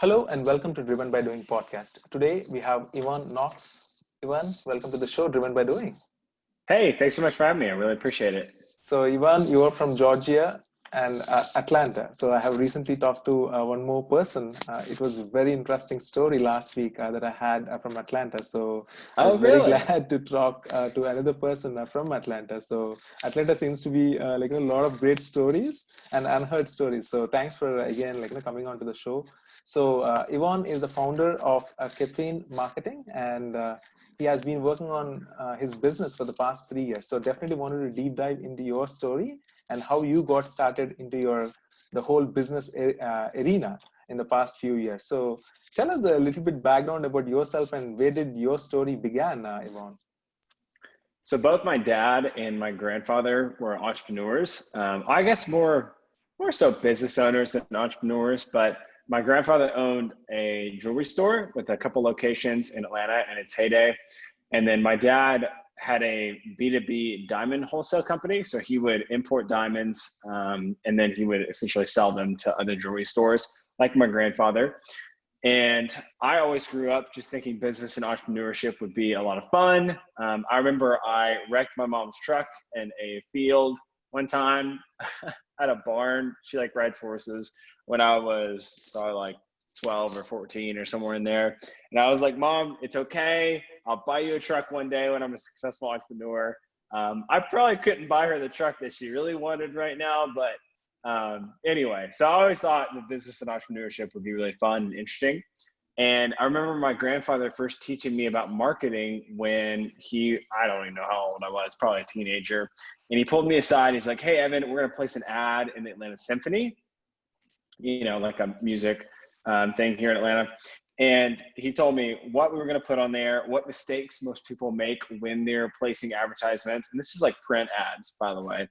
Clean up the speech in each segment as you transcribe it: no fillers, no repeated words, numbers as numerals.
Hello and welcome to Driven by Doing podcast. Today we have Knox. Ivan, welcome to the show, Driven by Doing. Hey, thanks so much for having me. I really appreciate it. So, Ivan, you are from Georgia and Atlanta. So, I have recently talked to one more person. It was a very interesting story last week that I had from Atlanta. So, I was Oh, very really? glad to talk to another person from Atlanta. So, Atlanta seems to be like a lot of great stories and unheard stories. So, thanks for again coming on to the show. So, Ivan is the founder of Caffeine Marketing, and he has been working on his business for the past 3 years. So definitely wanted to deep dive into your story and how you got started into the whole business arena in the past few years. So tell us a little bit background about yourself and where did your story began, Yvonne? So both my dad and my grandfather were entrepreneurs. I guess more so business owners than entrepreneurs, but my grandfather owned a jewelry store with a couple locations in Atlanta in its heyday. And then my dad had a B2B diamond wholesale company. So he would import diamonds and then he would essentially sell them to other jewelry stores like my grandfather. And I always grew up just thinking business and entrepreneurship would be a lot of fun. I remember I wrecked my mom's truck in a field one time at a barn. She rides horses when I was probably 12 or 14 or somewhere in there. And I was like, Mom, it's okay. I'll buy you a truck one day when I'm a successful entrepreneur. I probably couldn't buy her the truck that she really wanted right now, but anyway, so I always thought the business and entrepreneurship would be really fun and interesting. And I remember my grandfather first teaching me about marketing when I don't even know how old I was, probably a teenager. And he pulled me aside. He's like, hey, Evan, we're going to place an ad in the Atlanta Symphony, like a music thing here in Atlanta. And he told me what we were going to put on there, what mistakes most people make when they're placing advertisements. And this is like print ads, by the way.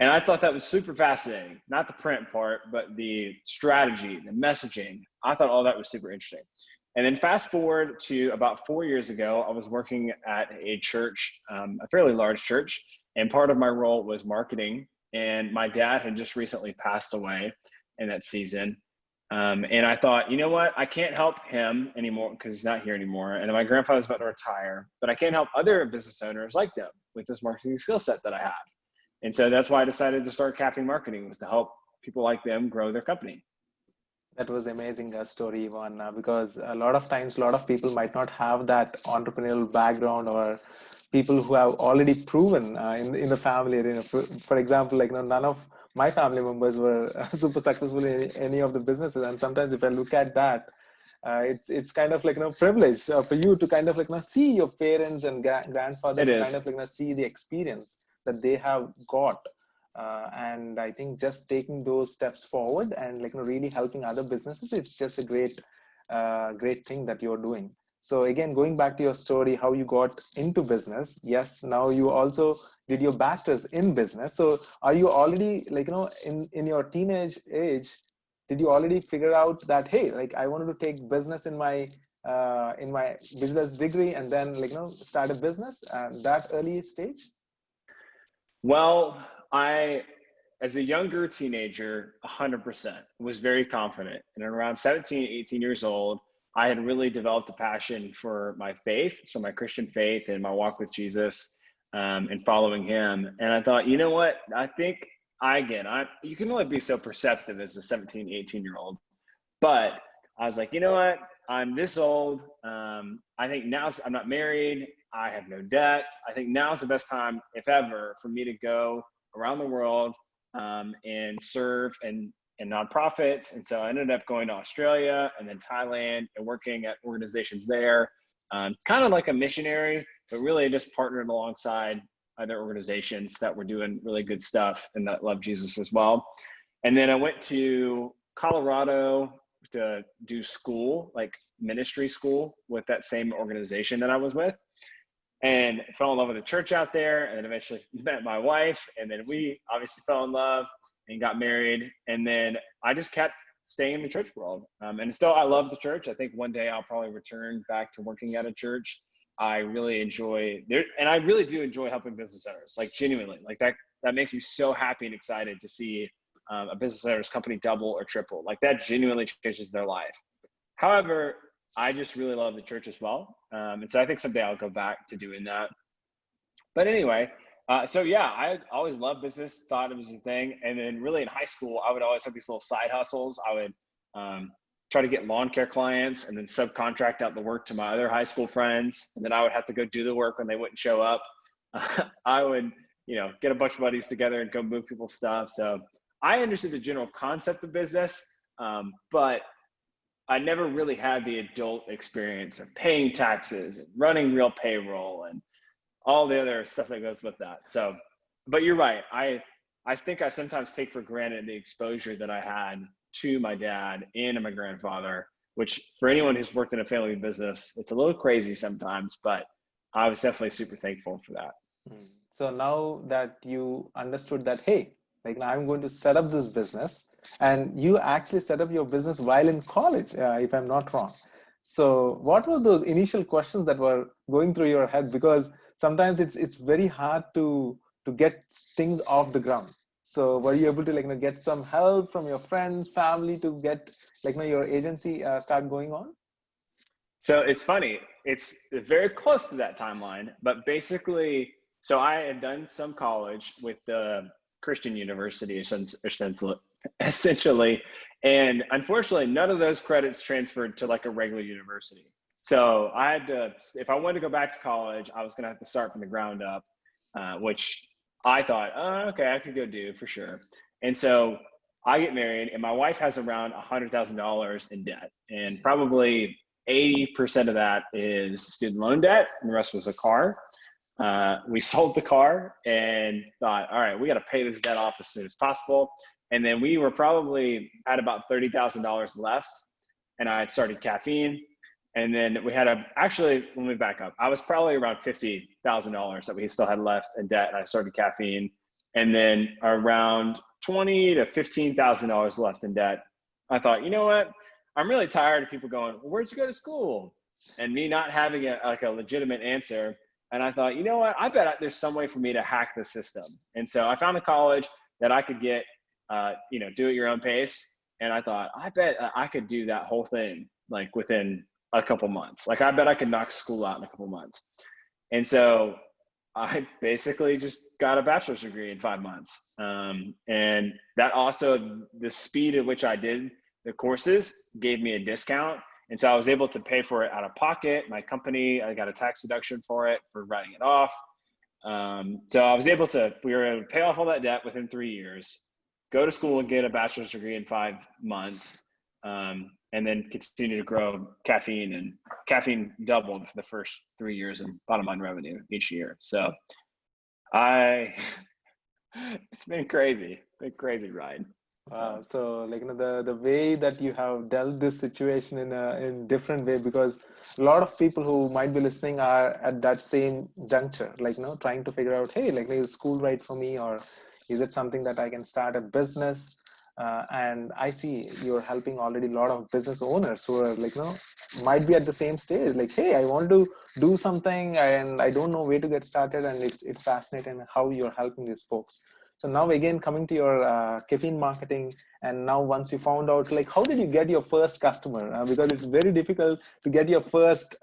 And I thought that was super fascinating, not the print part, but the strategy, the messaging. I thought all that was super interesting. And then fast forward to about 4 years ago, I was working at a church, a fairly large church, and part of my role was marketing. And my dad had just recently passed away in that season. And I thought, you know what? I can't help him anymore because he's not here anymore. And my grandfather's about to retire, but I can't help other business owners like them with this marketing skill set that I have. And so that's why I decided to start Caffeine Marketing, was to help people like them grow their company. That was amazing story, Ivan, because a lot of times, a lot of people might not have that entrepreneurial background or people who have already proven in the family. For example, none of my family members were super successful in any of the businesses. And sometimes if I look at that, it's kind of privilege for you to kind of see your parents and grandfather It to kind is. of see the experience that they have got. And I think just taking those steps forward and really helping other businesses, it's just a great thing that you're doing. So again, going back to your story, how you got into business. Yes, now you also did your bachelor's in business. So are you already in your teenage age, did you already figure out that, hey, I wanted to take business in my business degree and then start a business at that early stage? Well, as a younger teenager, 100% was very confident. And around 17, 18 years old, I had really developed a passion for my faith, so my Christian faith and my walk with Jesus and following him. And I thought, you know what? I think you can only be so perceptive as a 17, 18-year-old. But I was like, you know what? I'm this old. I think I'm not married. I have no debt. I think now's the best time, if ever, for me to go around the world and serve in nonprofits. And so I ended up going to Australia and then Thailand and working at organizations there, kind of like a missionary, but really just partnered alongside other organizations that were doing really good stuff and that love Jesus as well. And then I went to Colorado to do school, like ministry school, with that same organization that I was with, and fell in love with the church out there, and then eventually met my wife, and then we obviously fell in love and got married. And then I just kept staying in the church world. And still, I love the church. I think one day I'll probably return back to working at a church. I really enjoy there, and I really do enjoy helping business owners, genuinely. That makes me so happy and excited to see a business owner's company double or triple. That genuinely changes their life. However, I just really love the church as well. And so I think someday I'll go back to doing that. But anyway, so yeah, I always loved business, thought it was a thing. And then really in high school, I would always have these little side hustles. I would try to get lawn care clients and then subcontract out the work to my other high school friends. And then I would have to go do the work when they wouldn't show up. I would, get a bunch of buddies together and go move people's stuff. So I understood the general concept of business, but I never really had the adult experience of paying taxes and running real payroll and all the other stuff that goes with that. So, but you're right. I think I sometimes take for granted the exposure that I had to my dad and to my grandfather, which for anyone who's worked in a family business, it's a little crazy sometimes, but I was definitely super thankful for that. So now that you understood that, hey, like I'm going to set up this business, and you actually set up your business while in college, if I'm not wrong. So what were those initial questions that were going through your head? Because sometimes it's very hard to get things off the ground. So were you able to get some help from your friends, family to get your agency start going on? So it's funny, it's very close to that timeline, but basically, so I had done some college with the Christian university essentially, and unfortunately, none of those credits transferred to like a regular university. So I had to, if I wanted to go back to college, I was going to have to start from the ground up, which I thought, oh, okay, I could go do for sure. And so I get married, and my wife has around $100,000 in debt, and probably 80% of that is student loan debt, and the rest was a car. We sold the car and thought, all right, we got to pay this debt off as soon as possible. And then we were probably at about $30,000 left, and I had started Caffeine. And then we had actually, let me back up. I was probably around $50,000 that we still had left in debt, and I started Caffeine. And then around $20,000 to $15,000 left in debt. I thought, you know what? I'm really tired of people going, well, where'd you go to school? And me not having a legitimate answer. And I thought, you know what? I bet there's some way for me to hack the system. And so I found a college that I could get, do at your own pace. And I thought, I bet I could do that whole thing like within a couple months. Like I bet I could knock school out in a couple months. And so I basically just got a bachelor's degree in 5 months. And that also, the speed at which I did the courses gave me a discount. And so I was able to pay for it out of pocket. My company, I got a tax deduction for it, for writing it off. So I was able to, we were able to pay off all that debt within 3 years, go to school and get a bachelor's degree in 5 months, and then continue to grow Caffeine. And Caffeine doubled for the first 3 years in bottom line revenue each year. So it's been crazy ride. So the way that you have dealt this situation in different way, because a lot of people who might be listening are at that same juncture, trying to figure out, hey, is school right for me, or is it something that I can start a business? And I see you're helping already a lot of business owners who are might be at the same stage, hey, I want to do something and I don't know where to get started, and it's fascinating how you're helping these folks. So now again, coming to your caffeine marketing, and now once you found out, how did you get your first customer? Because it's very difficult to get your first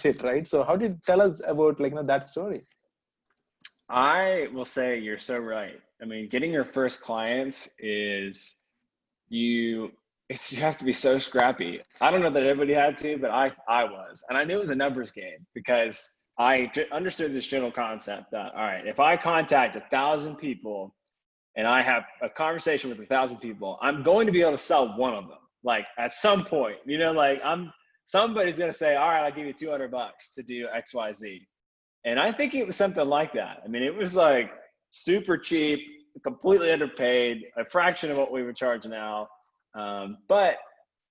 hit, right? So how did you tell us about that story? I will say you're so right. I mean, getting your first clients is you have to be so scrappy. I don't know that everybody had to, but I was, and I knew it was a numbers game because I understood this general concept that, all right, if I contact 1,000 people and I have a conversation with 1,000 people, I'm going to be able to sell one of them. At some point, somebody's going to say, all right, I'll give you $200 to do X, Y, Z. And I think it was something like that. I mean, it was super cheap, completely underpaid, a fraction of what we would charge now. But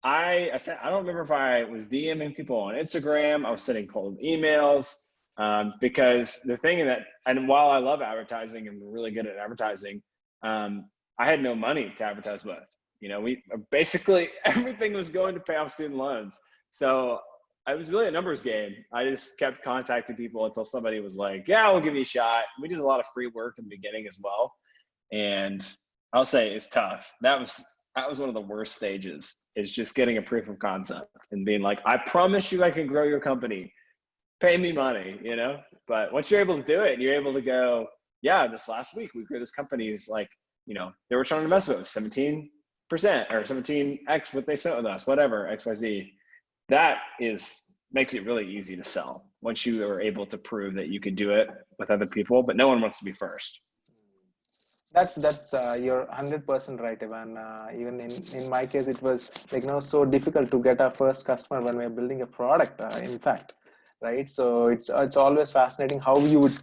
I don't remember if I was DMing people on Instagram, I was sending cold emails. Because the thing and while I love advertising and we're really good at advertising, I had no money to advertise with. We basically everything was going to pay off student loans. So it was really a numbers game. I just kept contacting people until somebody was like, yeah, we'll give you a shot. We did a lot of free work in the beginning as well. And I'll say it's tough. that was one of the worst stages, is just getting a proof of concept and being like, I promise you I can grow your company. Pay me money, you know? But once you're able to do it and you're able to go, yeah, this last week we grew this company's like, you know, their return on investment was 17% or 17x what they spent with us, whatever, XYZ. That makes it really easy to sell once you are able to prove that you can do it with other people, but no one wants to be first. That's you're 100% right, Ivan. Even in my case, it was like so difficult to get our first customer when we're building a product. In fact, right? So it's always fascinating how you would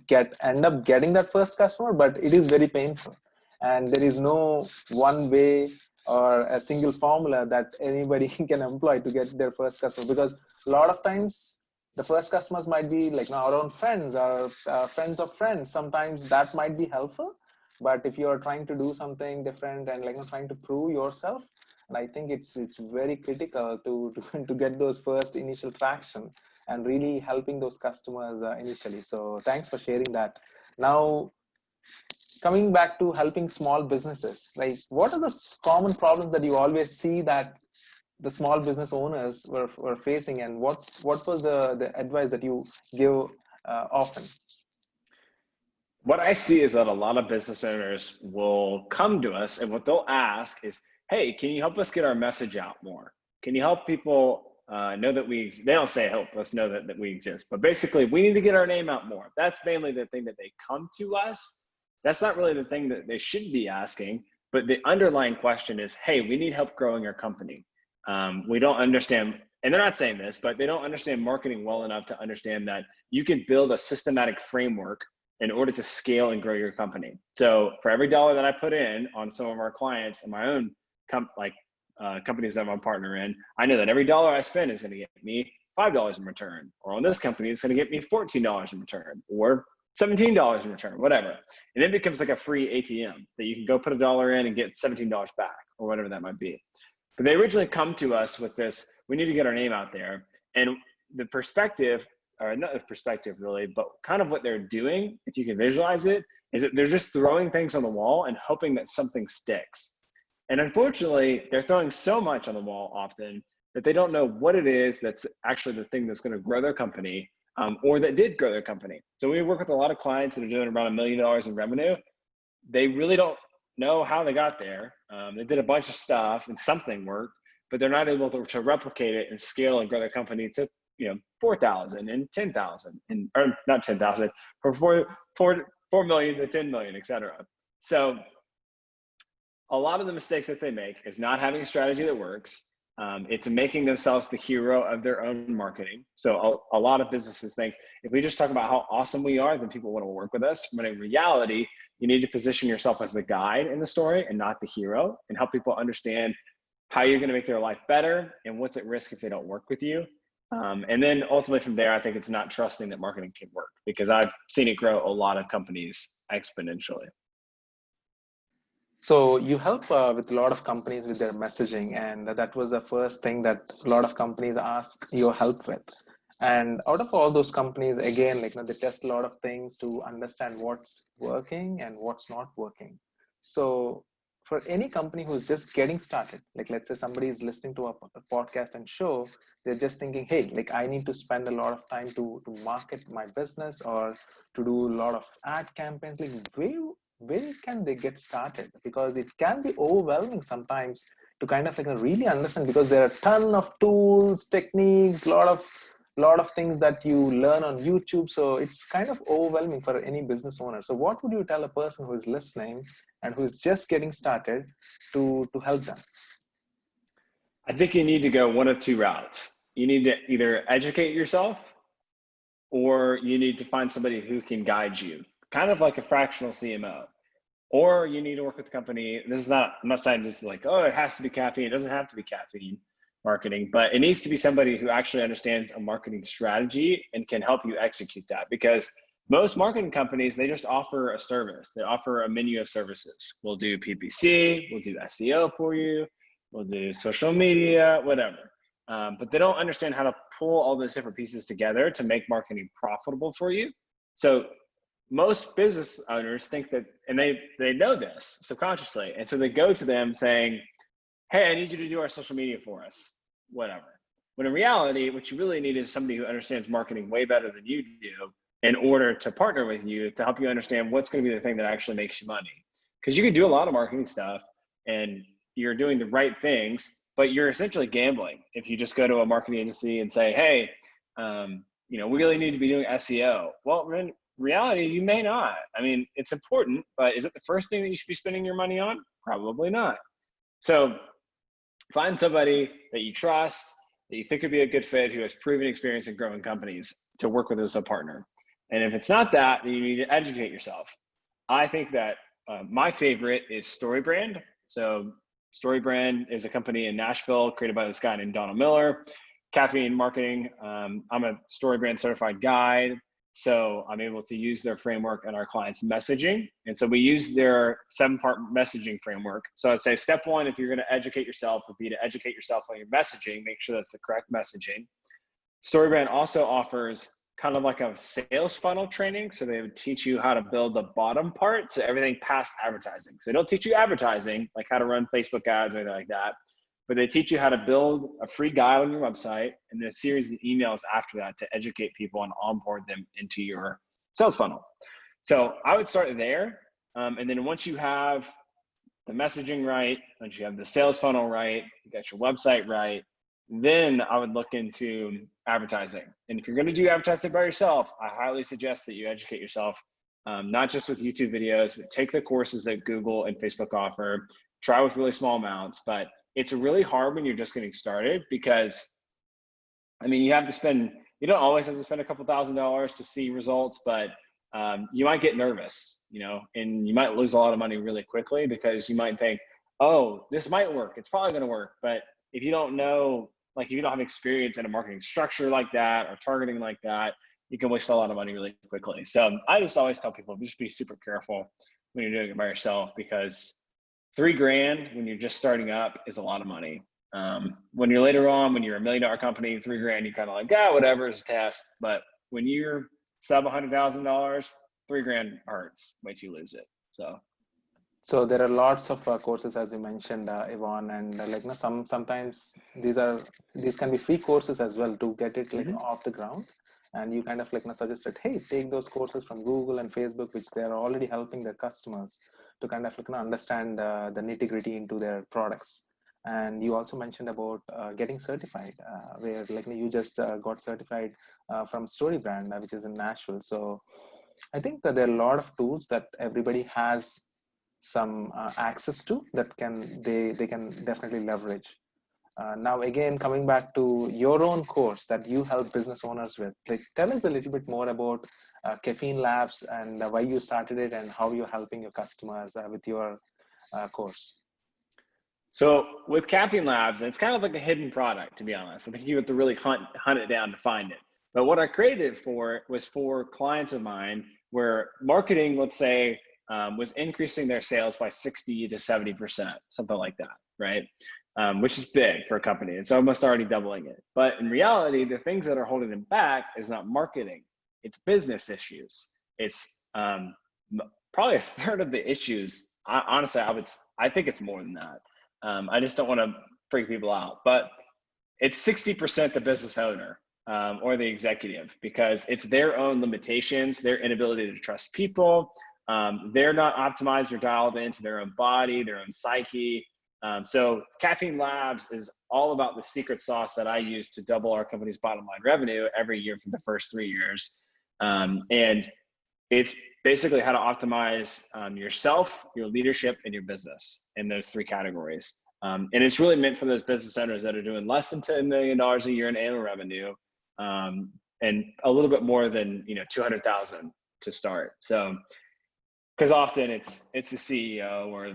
end up getting that first customer, but it is very painful, and there is no one way or a single formula that anybody can employ to get their first customer, because a lot of times the first customers might be like our own friends or friends of friends. Sometimes that might be helpful, but if you're trying to do something different and trying to prove yourself, and I think it's very critical to get those first initial traction and really helping those customers initially. So thanks for sharing that. Now, coming back to helping small businesses, like what are the common problems that you always see that the small business owners were facing, and what was the advice that you give often? What I see is that a lot of business owners will come to us and what they'll ask is, hey, can you help us get our message out more? Can you help people know that they don't say help us know that we exist, but basically we need to get our name out more. That's mainly the thing that they come to us. That's not really the thing that they should be asking, but the underlying question is, hey, we need help growing our company. We don't understand, and they're not saying this, but they don't understand marketing well enough to understand that you can build a systematic framework in order to scale and grow your company. So for every dollar that I put in on some of our clients and my own companies that I'm a partner in, I know that every dollar I spend is going to get me $5 in return, or on this company, it's going to get me $14 in return, or $17 in return, whatever. And it becomes like a free ATM that you can go put $1 in and get $17 back, or whatever that might be. But they originally come to us with this, we need to get our name out there. And the perspective, or not the perspective really, but kind of what they're doing, if you can visualize it, is that they're just throwing things on the wall and hoping that something sticks. And unfortunately, they're throwing so much on the wall often that they don't know what it is that's actually the thing that's going to grow their company, or that did grow their company. So we work with a lot of clients that are doing around $1 million in revenue. They really don't know how they got there. They did a bunch of stuff and something worked, but they're not able to replicate it and scale and grow their company to 4,000 and 10,000, and or not 10,000, from 4 million to 10 million, etc. So a lot of the mistakes that they make is not having a strategy that works. It's making themselves the hero of their own marketing. So a lot of businesses think if we just talk about how awesome we are, then people want to work with us. When in reality, you need to position yourself as the guide in the story and not the hero, and help people understand how you're going to make their life better and what's at risk if they don't work with you. And then ultimately from there, I think it's not trusting that marketing can work, because I've seen it grow a lot of companies exponentially. So you help with a lot of companies with their messaging, and that was the first thing that a lot of companies ask your help with. And out of all those companies, again, they test a lot of things to understand what's working and what's not working. So for any company who's just getting started, let's say somebody is listening to a podcast and show, they're just thinking, hey, I need to spend a lot of time to market my business or to do a lot of ad campaigns. Where can they get started? Because it can be overwhelming sometimes to kind of really understand, because there are a ton of tools, techniques, a lot of things that you learn on YouTube. So it's kind of overwhelming for any business owner. So what would you tell a person who is listening and who is just getting started to help them? I think you need to go one of two routes. You need to either educate yourself, or you need to find somebody who can guide you, kind of like a fractional CMO. Or you need to work with a company. I'm not saying this is it has to be caffeine. It doesn't have to be caffeine marketing, but it needs to be somebody who actually understands a marketing strategy and can help you execute that. Because most marketing companies, they just offer a service. They offer a menu of services. We'll do PPC, we'll do SEO for you, we'll do social media, whatever. But they don't understand how to pull all those different pieces together to make marketing profitable for you. So most business owners think that, and they know this subconsciously, and so they go to them saying, hey, I need you to do our social media for us, whatever. When in reality, what you really need is somebody who understands marketing way better than you do in order to partner with you to help you understand what's going to be the thing that actually makes you money. Because you can do a lot of marketing stuff and you're doing the right things, but you're essentially gambling if you just go to a marketing agency and say, hey, we really need to be doing SEO. Well, in reality, you may not. I mean, it's important, but is it the first thing that you should be spending your money on? Probably not. So find somebody that you trust, that you think would be a good fit, who has proven experience in growing companies to work with as a partner. And if it's not that, then you need to educate yourself. I think that my favorite is StoryBrand. So StoryBrand is a company in Nashville created by this guy named Donald Miller. Caffeine Marketing. I'm a StoryBrand certified guide. So I'm able to use their framework in our clients' messaging. And so we use their 7-part messaging framework. So I'd say step 1, if you're going to educate yourself, would be to educate yourself on your messaging, make sure that's the correct messaging. StoryBrand also offers kind of like a sales funnel training. So they would teach you how to build the bottom part. So everything past advertising. So they don't teach you advertising, like how to run Facebook ads or anything like that. But they teach you how to build a free guide on your website and then a series of emails after that to educate people and onboard them into your sales funnel. So I would start there. And then once you have the messaging right, once you have the sales funnel right, you got your website right, then I would look into advertising. And if you're going to do advertising by yourself, I highly suggest that you educate yourself, not just with YouTube videos, but take the courses that Google and Facebook offer, try with really small amounts. But it's really hard when you're just getting started because, I mean, you don't always have to spend a couple $1,000s to see results, but you might get nervous, and you might lose a lot of money really quickly because you might think, oh, this might work. It's probably going to work. But if you don't know, like if you don't have experience in a marketing structure like that or targeting like that, you can waste a lot of money really quickly. So I just always tell people, just be super careful when you're doing it by yourself because $3,000 when you're just starting up is a lot of money. When you're later on, when you're $1 million company, $3,000, you're kind of like, whatever, it's a test. But when you're sub $100,000, $3,000 hurts. Wait till you lose it. So there are lots of courses, as you mentioned, Yvonne, and sometimes these can be free courses as well to get it off the ground. And you kind of suggested, hey, take those courses from Google and Facebook, which they are already helping their customers to kind of understand the nitty-gritty into their products. And you also mentioned about getting certified, where you just got certified from StoryBrand, which is in Nashville. So I think that there are a lot of tools that everybody has some access to that they can definitely leverage. Now, again, coming back to your own course that you help business owners with, tell us a little bit more about Caffeine Labs and why you started it and how you're helping your customers with your course. So with Caffeine Labs, it's kind of like a hidden product, to be honest. I think you have to really hunt it down to find it. But what I created it for was for clients of mine where marketing, let's say, was increasing their sales by 60 to 70%, something like that, right? Which is big for a company. It's almost already doubling it. But in reality, the things that are holding them back is not marketing. It's business issues. It's probably a third of the issues. Honestly, I think it's more than that. I just don't want to freak people out. But it's 60% the business owner or the executive because it's their own limitations, their inability to trust people. They're not optimized or dialed into their own body, their own psyche. So Caffeine Labs is all about the secret sauce that I use to double our company's bottom line revenue every year for the first 3 years. And it's basically how to optimize yourself, your leadership, and your business in those 3 categories. And it's really meant for those business owners that are doing less than $10 million a year in annual revenue and a little bit more than 200,000 to start. So because often it's the CEO or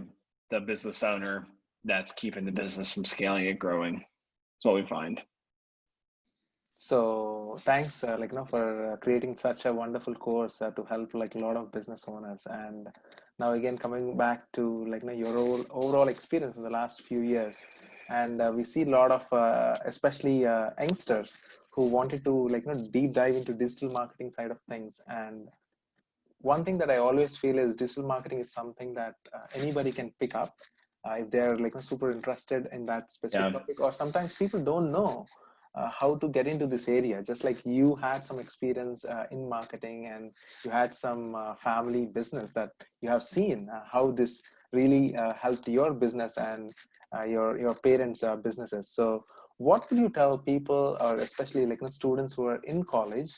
the business owner that's keeping the business from scaling and growing. That's what we find. So thanks, for creating such a wonderful course to help a lot of business owners. And now again, coming back to your overall experience in the last few years, and we see a lot of especially youngsters who wanted to deep dive into digital marketing side of things. And one thing that I always feel is digital marketing is something that anybody can pick up. if they're like super interested in that specific Yeah. topic, or sometimes people don't know how to get into this area. Just like you had some experience in marketing, and you had some family business that you have seen how this really helped your business and your parents' businesses. So what would you tell people, or especially like students who are in college,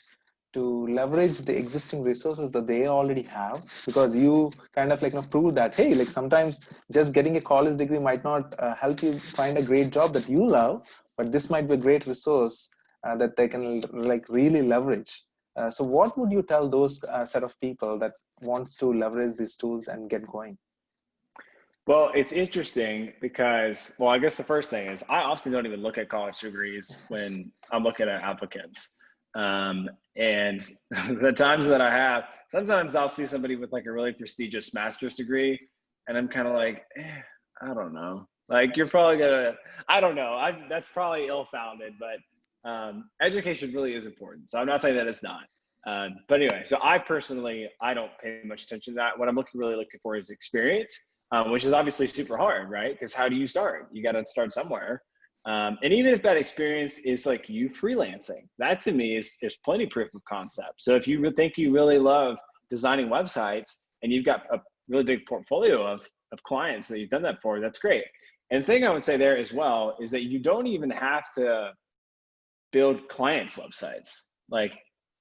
to leverage the existing resources that they already have? Because you kind of like prove that, hey, like sometimes just getting a college degree might not help you find a great job that you love, but this might be a great resource that they can like really leverage. So what would you tell those set of people that wants to leverage these tools and get going? Well, it's interesting because, well, I guess the first thing is I often don't even look at college degrees when I'm looking at applicants. And the times that I have, sometimes I'll see somebody with like a really prestigious master's degree, and I'm kind of like, I don't know. Like, you're probably gonna, I don't know. That's probably ill-founded, but education really is important. So I'm not saying that it's not. But anyway, so I personally, I don't pay much attention to that. What I'm really looking for is experience, which is obviously super hard, right? Because how do you start? You got to start somewhere. And even if that experience is like you freelancing, that to me is plenty proof of concept. So if you think you really love designing websites and you've got a really big portfolio of clients that you've done that for, that's great. And the thing I would say there as well is that you don't even have to build clients' websites. Like,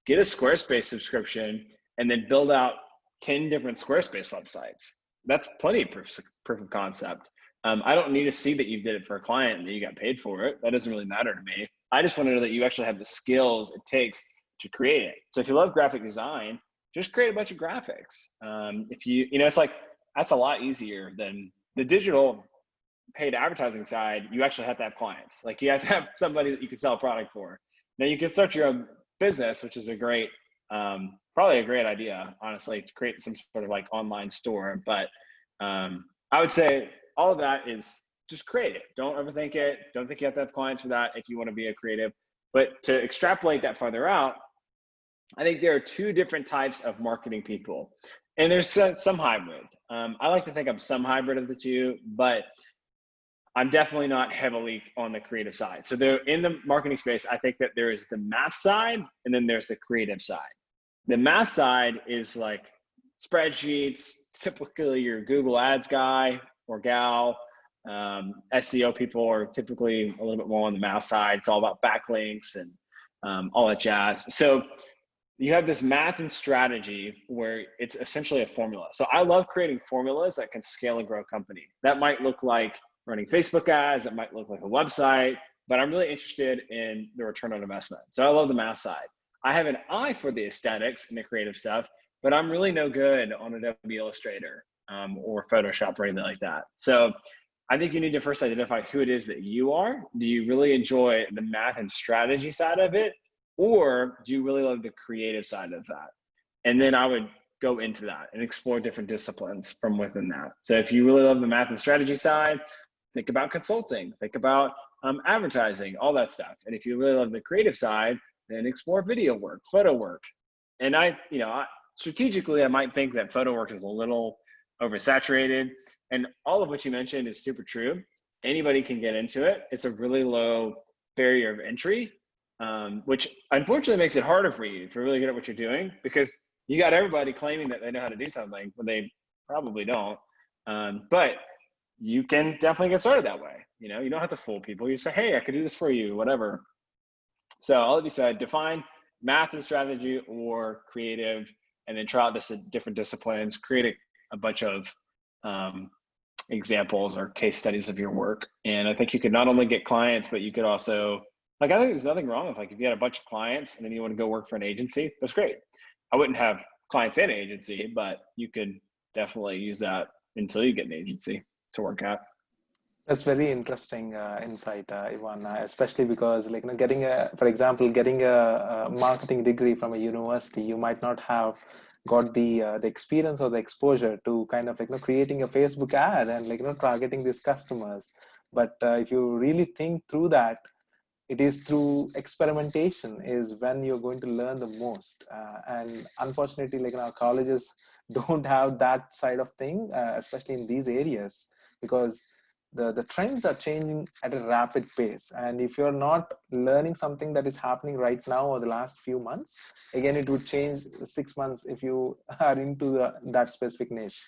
get a Squarespace subscription and then build out 10 different Squarespace websites. That's plenty of proof of concept. I don't need to see that you did it for a client and that you got paid for it. That doesn't really matter to me. I just want to know that you actually have the skills it takes to create it. So if you love graphic design, just create a bunch of graphics. If you know, it's like, that's a lot easier than the digital paid advertising side. You actually have to have clients. Like, you have to have somebody that you can sell a product for. Now you can start your own business, which is a great, probably a great idea, honestly, to create some sort of like online store. But I would say all of that is just create it. Don't overthink it. Don't think you have to have clients for that if you want to be a creative. But to extrapolate that farther out, I think there are two different types of marketing people, and there's some hybrid. I like to think I'm some hybrid of the two, but I'm definitely not heavily on the creative side. So there, in the marketing space, I think that there is the math side and then there's the creative side. The math side is like spreadsheets, typically your Google Ads guy or gal. SEO people are typically a little bit more on the math side. It's all about backlinks and all that jazz. So you have this math and strategy where it's essentially a formula. So I love creating formulas that can scale and grow a company. That might look like running Facebook ads, that might look like a website, but I'm really interested in the return on investment. So I love the math side. I have an eye for the aesthetics and the creative stuff, but I'm really no good on Adobe Illustrator or Photoshop or anything like that. So I think you need to first identify who it is that you are. Do you really enjoy the math and strategy side of it? Or do you really love the creative side of that? And then I would go into that and explore different disciplines from within that. So if you really love the math and strategy side, think about consulting, think about advertising, all that stuff. And if you really love the creative side, then explore video work, photo work. And strategically, I might think that photo work is a little oversaturated. And all of what you mentioned is super true. Anybody can get into it. It's a really low barrier of entry, which unfortunately makes it harder for you to really get at what you're doing, because you got everybody claiming that they know how to do something when they probably don't. But you can definitely get started that way. You don't have to fool people. You say, hey, I could do this for you, whatever. So all of you said, define math and strategy or creative, and then try out this different disciplines, create a bunch of examples or case studies of your work. And I think you could not only get clients, but you could also, I think there's nothing wrong with, if you had a bunch of clients and then you want to go work for an agency, that's great. I wouldn't have clients in an agency, but you could definitely use that until you get an agency to work at. That's very interesting insight, Ivan, especially because getting a marketing degree from a university, you might not have got the experience or the exposure to kind of creating a Facebook ad and targeting these customers. But if you really think through that, it is through experimentation is when you're going to learn the most. And unfortunately, our colleges don't have that side of thing, especially in these areas, because the trends are changing at a rapid pace. And if you're not learning something that is happening right now or the last few months, again, it would change 6 months if you are into that specific niche.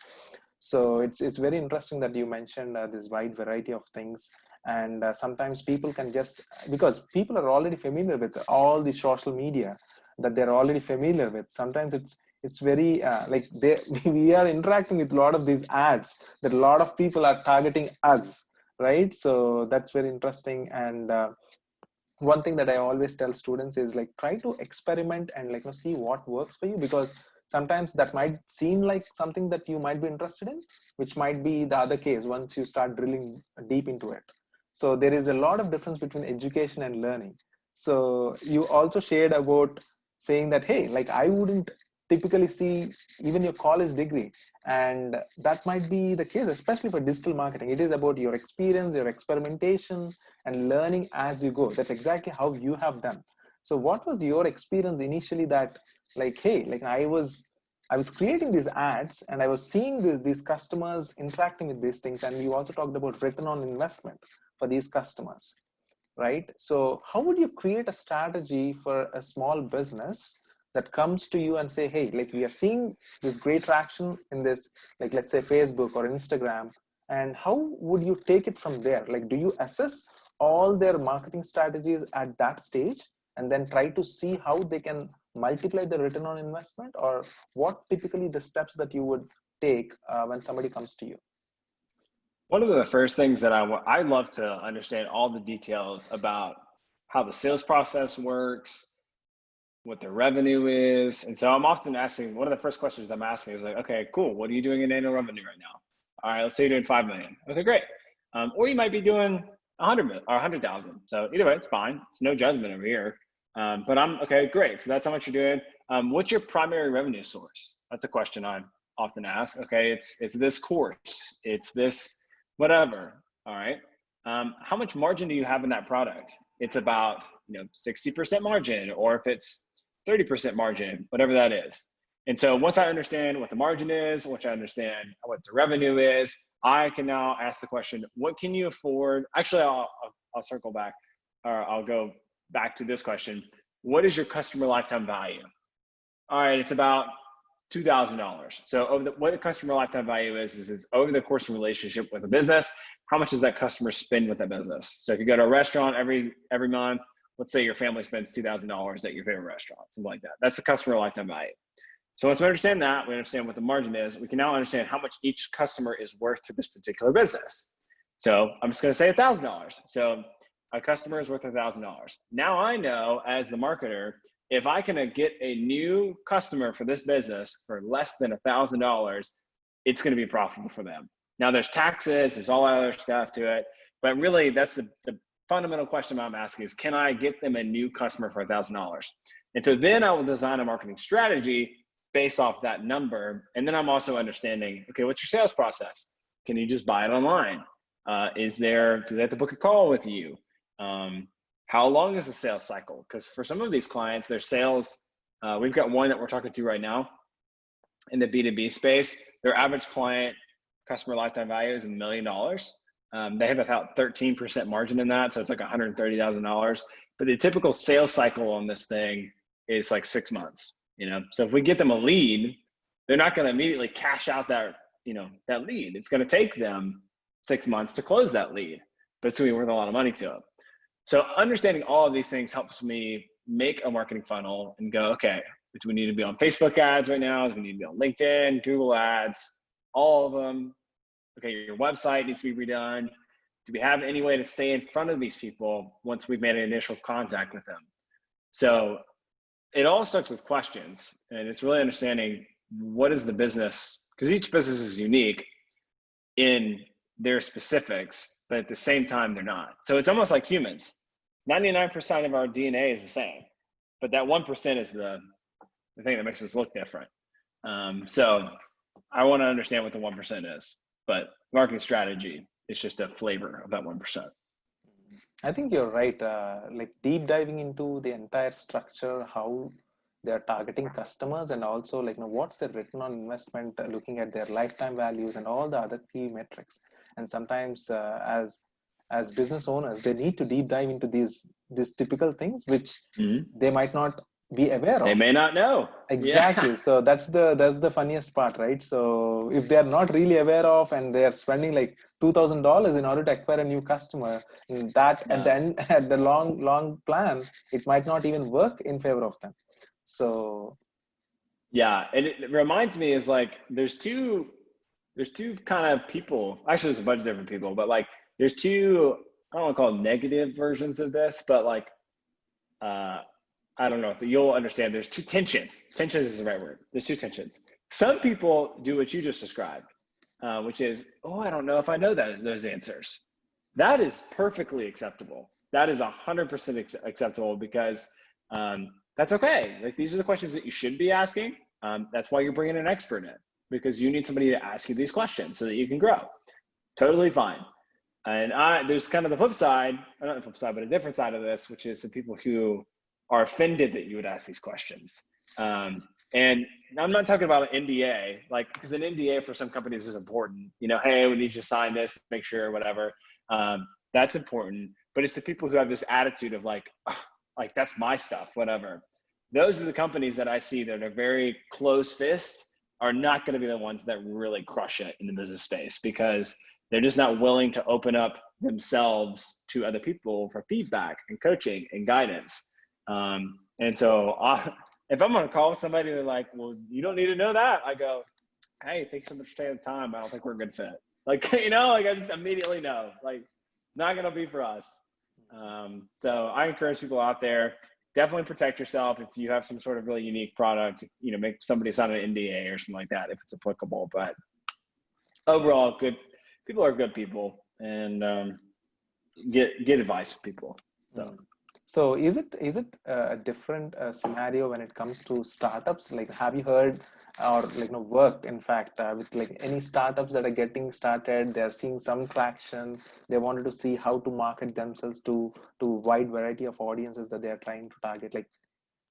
So it's very interesting that you mentioned this wide variety of things. And sometimes people can just, because people are already familiar with all the social media that they're already familiar with, sometimes it's very like we are interacting with a lot of these ads that a lot of people are targeting us, right? So that's very interesting. And one thing that I always tell students is like, try to experiment and like, see what works for you, because sometimes that might seem like something that you might be interested in, which might be the other case once you start drilling deep into it. So there is a lot of difference between education and learning. So you also shared about saying that, hey, like I wouldn't typically see even your college degree. And that might be the case, especially for digital marketing. It is about your experience, your experimentation, and learning as you go. That's exactly how you have done. So what was your experience initially that like, hey, like I was creating these ads and I was seeing these customers interacting with these things. And you also talked about return on investment for these customers, right? So how would you create a strategy for a small business that comes to you and say, hey, like we are seeing this great traction in this, like let's say Facebook or Instagram, and how would you take it from there? Like, do you assess all their marketing strategies at that stage and then try to see how they can multiply the return on investment? Or what typically the steps that you would take when somebody comes to you? One of the first things that I love to understand all the details about how the sales process works, what the revenue is. And so I'm often asking, one of the first questions I'm asking is like, okay, cool. What are you doing in annual revenue right now? All right, let's say you're doing 5 million. Okay, great. Or you might be doing 100 million or 100,000. So either way, it's fine. It's no judgment over here. But I'm okay, great. So that's how much you're doing. What's your primary revenue source? That's a question I often ask. Okay, it's this course, it's this whatever. All right. How much margin do you have in that product? It's about 60% margin, or if it's 30% margin, whatever that is. And so once I understand what the margin is, once I understand what the revenue is, I can now ask the question, what can you afford? Actually, I'll circle back, or I'll go back to this question. What is your customer lifetime value? All right, it's about $2,000. So what the customer lifetime value is over the course of a relationship with a business, how much does that customer spend with that business? So if you go to a restaurant every month, let's say your family spends $2,000 at your favorite restaurant, something like that. That's the customer lifetime value. So once we understand that, we understand what the margin is, we can now understand how much each customer is worth to this particular business. So I'm just going to say $1,000. So a customer is worth $1,000. Now I know as the marketer, if I can get a new customer for this business for less than $1,000, it's going to be profitable for them. Now there's taxes, there's all other stuff to it, but really that's the fundamental question I'm asking is, can I get them a new customer for $1,000? And so then I will design a marketing strategy based off that number. And then I'm also understanding, okay, what's your sales process? Can you just buy it online? Do they have to book a call with you? How long is the sales cycle? Because for some of these clients, their sales, we've got one that we're talking to right now in the B2B space. Their average client customer lifetime value is $1 million. They have about 13% margin in that. So it's like $130,000. But the typical sales cycle on this thing is like 6 months. So if we get them a lead, they're not going to immediately cash out that lead. It's going to take them 6 months to close that lead, but it's going to be worth a lot of money to them. So understanding all of these things helps me make a marketing funnel and go, okay, do we need to be on Facebook ads right now? Do we need to be on LinkedIn, Google ads, all of them? Okay, your website needs to be redone. Do we have any way to stay in front of these people once we've made an initial contact with them? So it all starts with questions, and it's really understanding what is the business, because each business is unique in their specifics, but at the same time, they're not. So it's almost like humans. 99% of our DNA is the same, but that 1% is the thing that makes us look different. So I want to understand what the 1% is, but marketing strategy is just a flavor of that 1%. I think you're right. Like deep diving into the entire structure, how they're targeting customers, and also like what's the return on investment, looking at their lifetime values and all the other key metrics. And sometimes as business owners, they need to deep dive into these typical things which they might not be aware They of. may not know. Exactly. Yeah. So that's the funniest part, right? So if they're not really aware of, and they're spending like $2,000 in order to acquire a new customer, that at the end, at the long plan, it might not even work in favor of them. So Yeah, and it reminds me is like there's two kind of people. Actually, there's a bunch of different people, but like there's two, I don't want to call it negative versions of this, but like I don't know if you'll understand. There's two tensions. Tensions is the right word. There's two tensions. Some people do what you just described, which is, oh, I don't know if I know those answers. That is perfectly acceptable. That is 100% acceptable because that's okay. Like these are the questions that you should be asking. That's why you're bringing an expert in, because you need somebody to ask you these questions so that you can grow. Totally fine. And there's kind of the flip side, not the flip side, but a different side of this, which is the people who are offended that you would ask these questions. And I'm not talking about an NDA, like, because an NDA for some companies is important. You know, hey, we need you to sign this, make sure, whatever. That's important. But it's the people who have this attitude of like, oh, like that's my stuff, whatever. Those are the companies that I see that are very close fist are not going to be the ones that really crush it in the business space, because they're just not willing to open up themselves to other people for feedback and coaching and guidance. And so if I'm going to call somebody, they're like, well, you don't need to know that. I go, hey, thanks so much for taking the time. I don't think we're a good fit. Like, you know, like I just immediately know, like, not going to be for us. So I encourage people out there, definitely protect yourself. If you have some sort of really unique product, you know, make somebody sign an NDA or something like that if it's applicable. But overall, good people are good people, and get advice from people. So is it a different scenario when it comes to startups? Like, have you heard or like worked in fact with like any startups that are getting started? They're seeing some traction. They wanted to see how to market themselves to wide variety of audiences that they are trying to target.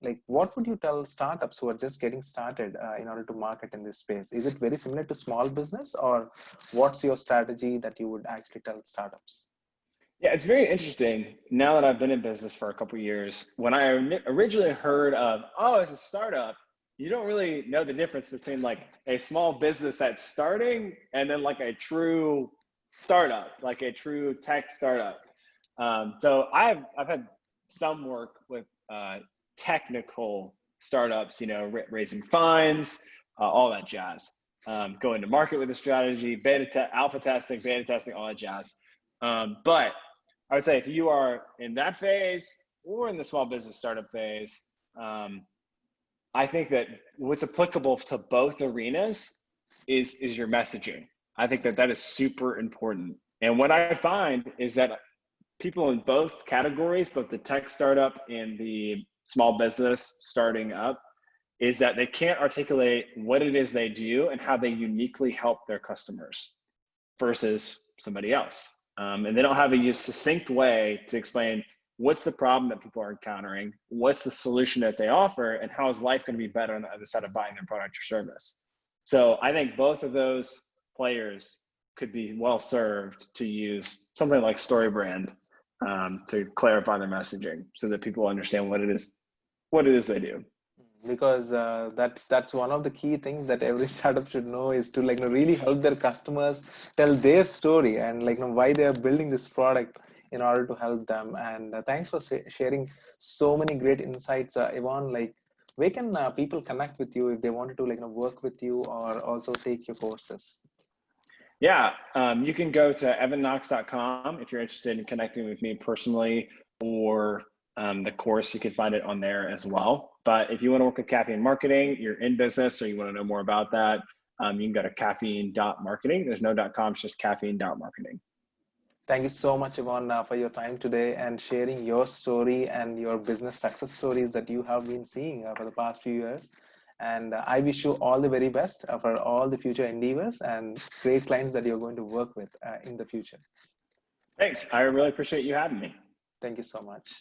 Like what would you tell startups who are just getting started in order to market in this space? Is it very similar to small business, or what's your strategy that you would actually tell startups? Yeah, it's very interesting. Now that I've been in business for a couple of years, when I originally heard of, oh, it's a startup, you don't really know the difference between like a small business that's starting and then like a true startup, like a true tech startup. So I've had some work with technical startups, you know, raising funds, all that jazz. Going to market with a strategy, alpha testing, beta testing, all that jazz. But I would say if you are in that phase or in the small business startup phase, I think that what's applicable to both arenas is your messaging. I think that is super important. And what I find is that people in both categories, both the tech startup and the small business starting up, is that they can't articulate what it is they do and how they uniquely help their customers versus somebody else. And they don't have a succinct way to explain what's the problem that people are encountering, what's the solution that they offer, and how is life going to be better on the other side of buying their product or service. So I think both of those players could be well served to use something like StoryBrand to clarify their messaging so that people understand what it is they do. Because that's one of the key things that every startup should know, is to like really help their customers tell their story and like why they are building this product in order to help them. And thanks for sharing so many great insights, Yvonne. Like, where can people connect with you if they wanted to like work with you or also take your courses? Yeah, you can go to evanknox.com if you're interested in connecting with me personally, or the course, you can find it on there as well. But if you want to work with caffeine marketing, you're in business, or you want to know more about that, you can go to caffeine.marketing. There's no .com, it's just caffeine.marketing. Thank you so much, Yvonne, for your time today and sharing your story and your business success stories that you have been seeing for the past few years. And I wish you all the very best for all the future endeavors and great clients that you're going to work with in the future. Thanks. I really appreciate you having me. Thank you so much.